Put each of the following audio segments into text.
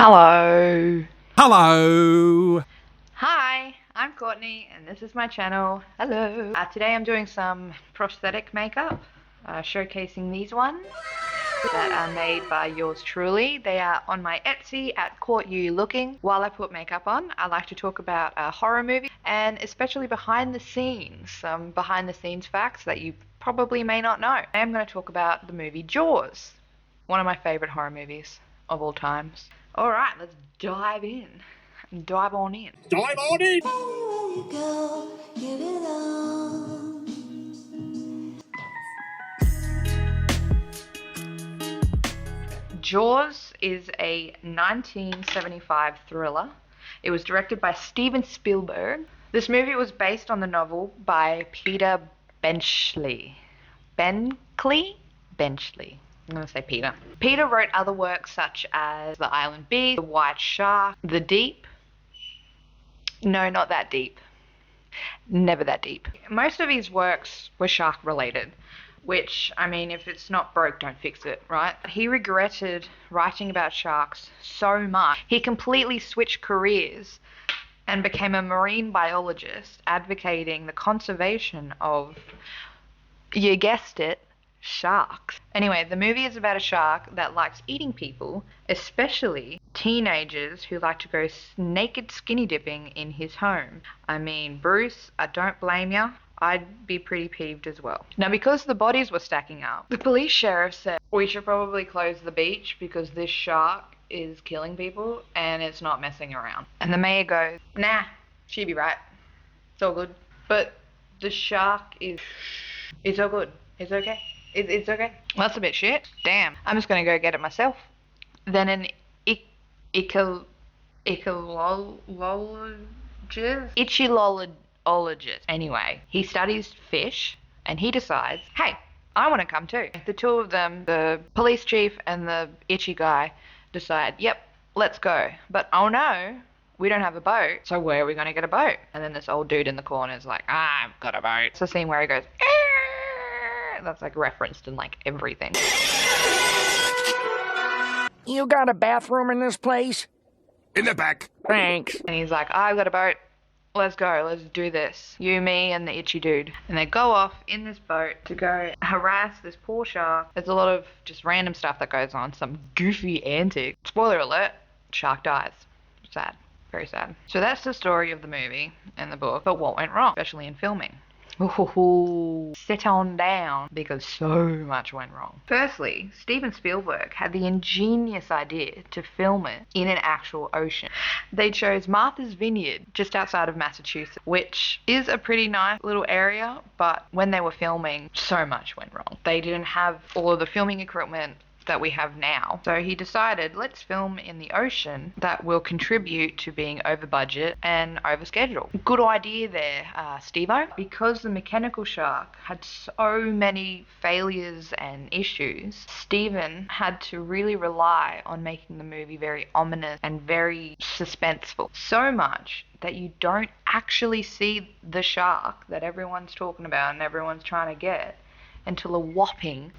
Hello. Hello! Hi, I'm Courtney and this is my channel. Hello. Today I'm doing some prosthetic makeup, showcasing these ones that are made by yours truly. They are on my Etsy at courtyoulooking. While I put makeup on, I like to talk about horror movies and especially behind the scenes, some behind the scenes facts that you probably may not know. I am going to talk about the movie Jaws, one of my favorite horror movies of all times. Alright, let's dive in. Dive on in. Dive on in! Anywhere you go, you belong. Jaws is a 1975 thriller. It was directed by Steven Spielberg. This movie was based on the novel by Peter Benchley. Benchley? Benchley. I'm going to say Peter. Peter wrote other works such as The Island Beast, The White Shark, The Deep. No, not that deep. Never that deep. Most of his works were shark related, which, I mean, if it's not broke, don't fix it, right? He regretted writing about sharks so much. He completely switched careers and became a marine biologist, advocating the conservation of, you guessed it, sharks. Anyway, the movie is about a shark that likes eating people, especially teenagers who like to go naked skinny dipping in his home. I mean, Bruce, I don't blame ya. I'd be pretty peeved as well. Now, because the bodies were stacking up, the police sheriff said, we should probably close the beach because this shark is killing people and it's not messing around. And the mayor goes, nah, she'd be right. It's all good. But the shark is... It's all good. It's okay. It's okay. Well, that's a bit shit. Damn. I'm just gonna go get it myself. Then an ichilologist. Anyway, he studies fish and he decides, hey, I want to come too. The two of them, the police chief and the itchy guy, decide, yep, let's go. But oh no, we don't have a boat. So where are we going to get a boat? And then this old dude in the corner is like, I've got a boat. It's the scene where he goes, that's like referenced in like everything. You got a bathroom in this place? In the back. Thanks. And he's like, I've got a boat. Let's go. Let's do this. You, me, and the itchy dude. And they go off in this boat to go harass this poor shark. There's a lot of just random stuff that goes on. Some goofy antics. Spoiler alert, shark dies. Sad. Very sad. So that's the story of the movie and the book. But what went wrong, especially in filming? Ooh, sit on down, because so much went wrong. Firstly, Steven Spielberg had the ingenious idea to film it in an actual ocean. They chose Martha's Vineyard, just outside of Massachusetts, which is a pretty nice little area, but when they were filming, so much went wrong. They didn't have all of the filming equipment that we have now. So he decided, let's film in the ocean. That will contribute to being over budget and over schedule. Good idea there, Steve-O. Because the mechanical shark had so many failures and issues, Steven had to really rely on making the movie very ominous and very suspenseful. So much that you don't actually see the shark that everyone's talking about and everyone's trying to get until a whopping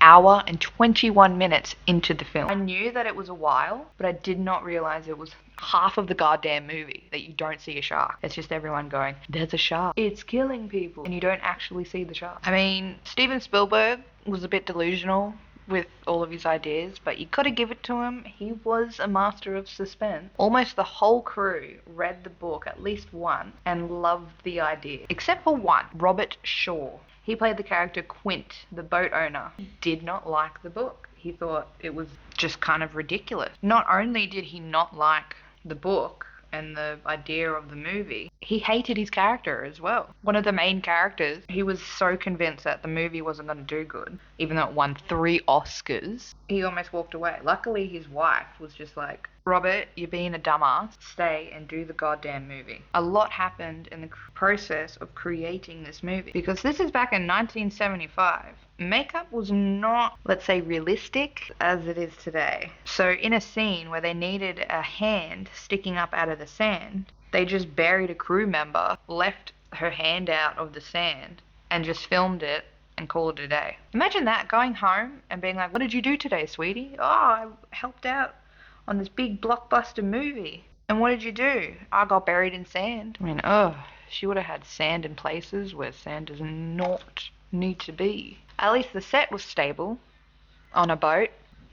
hour and 21 minutes into the film. I knew that it was a while, but I did not realize it was half of the goddamn movie that you don't see a shark. It's just everyone going, there's a shark, it's killing people, and you don't actually see the shark. I mean, Steven Spielberg was a bit delusional with all of his ideas, but you gotta give it to him. He was a master of suspense. Almost the whole crew read the book at least once and loved the idea, except for one, Robert Shaw. He played the character Quint, the boat owner. He did not like the book. He thought it was just kind of ridiculous. Not only did he not like the book and the idea of the movie, he hated his character as well. One of the main characters, he was so convinced that the movie wasn't going to do good, even though it won 3 Oscars, he almost walked away. Luckily, his wife was just like, Robert, you're being a dumbass. Stay and do the goddamn movie. A lot happened in the process of creating this movie, because this is back in 1975. Makeup was not, let's say, realistic as it is today. So in a scene where they needed a hand sticking up out of the sand, they just buried a crew member, left her hand out of the sand, and just filmed it and called it a day. Imagine that, going home and being like, what did you do today, sweetie? Oh, I helped out on this big blockbuster movie. And what did you do? I got buried in sand. I mean, she would have had sand in places where sand does not need to be. At least the set was stable on a boat.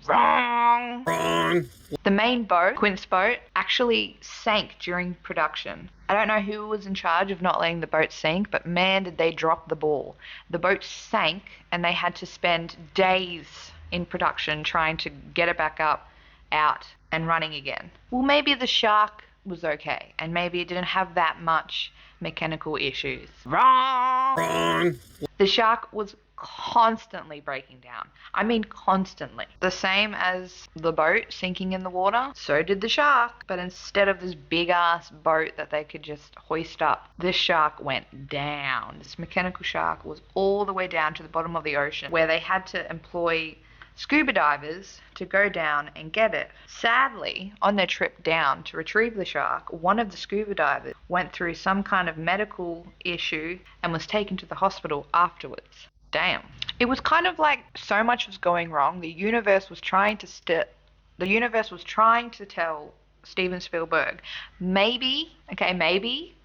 Wrong. The main boat, Quint's boat, actually sank during production. I don't know who was in charge of not letting the boat sink, but man, did they drop the ball. The boat sank and they had to spend days in production trying to get it back up, out, and running again. Well, maybe the shark was okay, and maybe it didn't have that much mechanical issues. Wrong. The shark was constantly breaking down. I mean constantly. The same as the boat sinking in the water, so did the shark. But instead of this big ass boat that they could just hoist up, this shark went down. This mechanical shark was all the way down to the bottom of the ocean, where they had to employ scuba divers to go down and get it. Sadly, on their trip down to retrieve the shark, one of the scuba divers went through some kind of medical issue and was taken to the hospital afterwards. Damn. It was kind of like so much was going wrong. The universe was trying to tell Steven Spielberg, maybe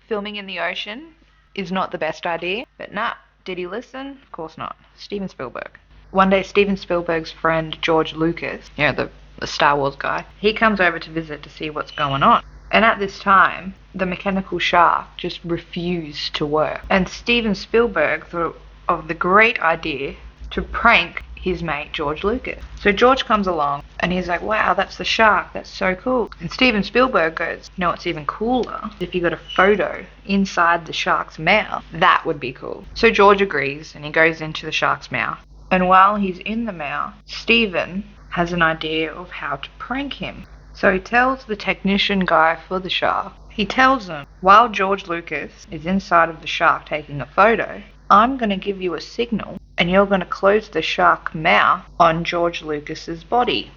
filming in the ocean is not the best idea. But nah, did he listen? Of course not. Steven Spielberg. One day, Steven Spielberg's friend George Lucas, the Star Wars guy, he comes over to visit to see what's going on. And at this time, the mechanical shark just refused to work. And Steven Spielberg thought of the great idea to prank his mate George Lucas. So George comes along and he's like, wow, that's the shark, that's so cool. And Steven Spielberg goes, you know what's even cooler? If you got a photo inside the shark's mouth, that would be cool. So George agrees and he goes into the shark's mouth. And while he's in the mouth, Steven has an idea of how to prank him. So he tells the technician guy for the shark, he tells him, while George Lucas is inside of the shark taking a photo, I'm going to give you a signal and you're going to close the shark mouth on George Lucas's body.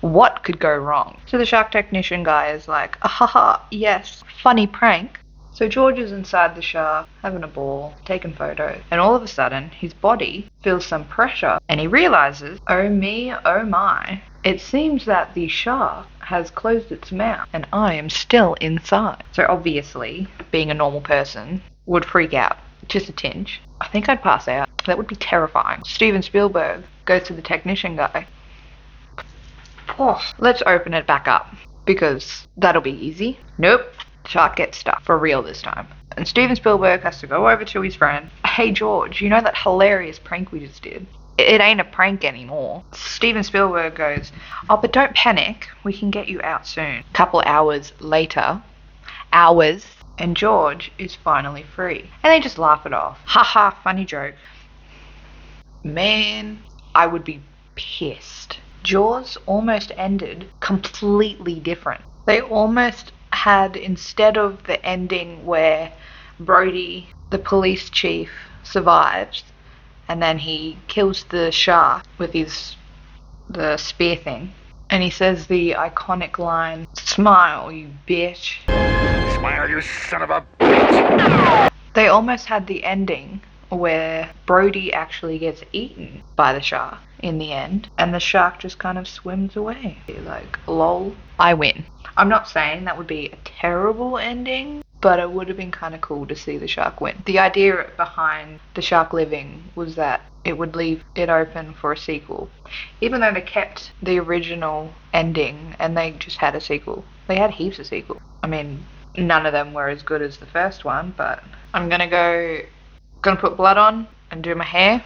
What could go wrong? So the shark technician guy is like, haha, yes, funny prank. So George is inside the shark, having a ball, taking photos, and all of a sudden his body feels some pressure and he realizes, oh me, oh my, it seems that the shark has closed its mouth and I am still inside. So obviously, being a normal person, would freak out. Just a tinge. I think I'd pass out. That would be terrifying. Steven Spielberg goes to the technician guy. Oh, let's open it back up because that'll be easy. Nope. Shark gets stuck for real this time. And Steven Spielberg has to go over to his friend. Hey George, you know that hilarious prank we just did? It ain't a prank anymore. Steven Spielberg goes, oh, but don't panic. We can get you out soon. A couple hours later. And George is finally free. And they just laugh it off. Haha, funny joke. Man, I would be pissed. Jaws almost ended completely different. They almost had, instead of the ending where Brody, the police chief, survives and then he kills the shark with the spear thing. And he says the iconic line, smile, you bitch. Smile, you son of a bitch! They almost had the ending where Brody actually gets eaten by the shark in the end, and the shark just kind of swims away. Like, lol, I win. I'm not saying that would be a terrible ending, but it would have been kind of cool to see the shark win. The idea behind the shark living was that it would leave it open for a sequel. Even though they kept the original ending and they just had a sequel. They had heaps of sequels. I mean, none of them were as good as the first one, but I'm gonna put blood on and do my hair.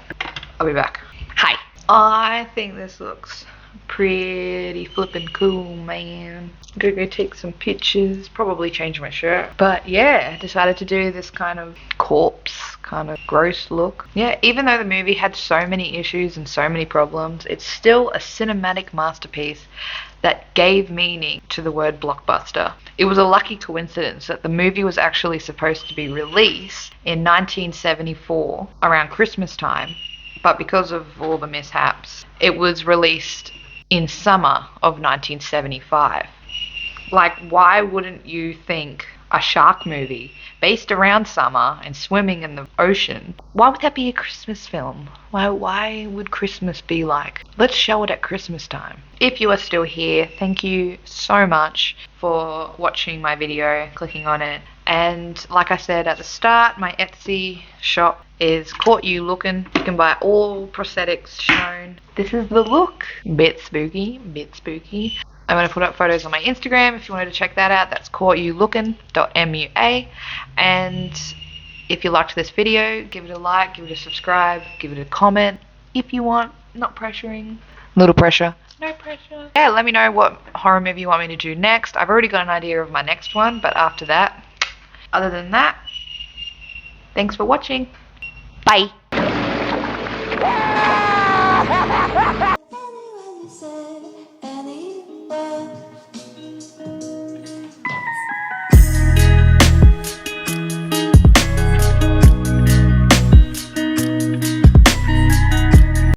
I'll be back. Hi. I think this looks pretty flippin' cool, man. I'm gonna go take some pictures, probably change my shirt. But yeah, decided to do this kind of corpse, kind of gross look. Yeah, even though the movie had so many issues and so many problems, it's still a cinematic masterpiece that gave meaning to the word blockbuster. It was a lucky coincidence that the movie was actually supposed to be released in 1974 around Christmas time, but because of all the mishaps, it was released in summer of 1975. Like, why wouldn't you think a shark movie based around summer and swimming in the ocean. Why would that be a Christmas film? Why would Christmas be like? Let's show it at Christmas time. If you are still here, thank you so much for watching my video, clicking on it. And like I said at the start, my Etsy shop is Court You Looking. You can buy all prosthetics shown. This is the look. Bit spooky, bit spooky. I'm going to put up photos on my Instagram if you wanted to check that out. That's courtyoulooking.mua. And if you liked this video, give it a like, give it a subscribe, give it a comment if you want. Not pressuring. Little pressure. No pressure. Yeah, let me know what horror movie you want me to do next. I've already got an idea of my next one, but after that, other than that, thanks for watching. Bye.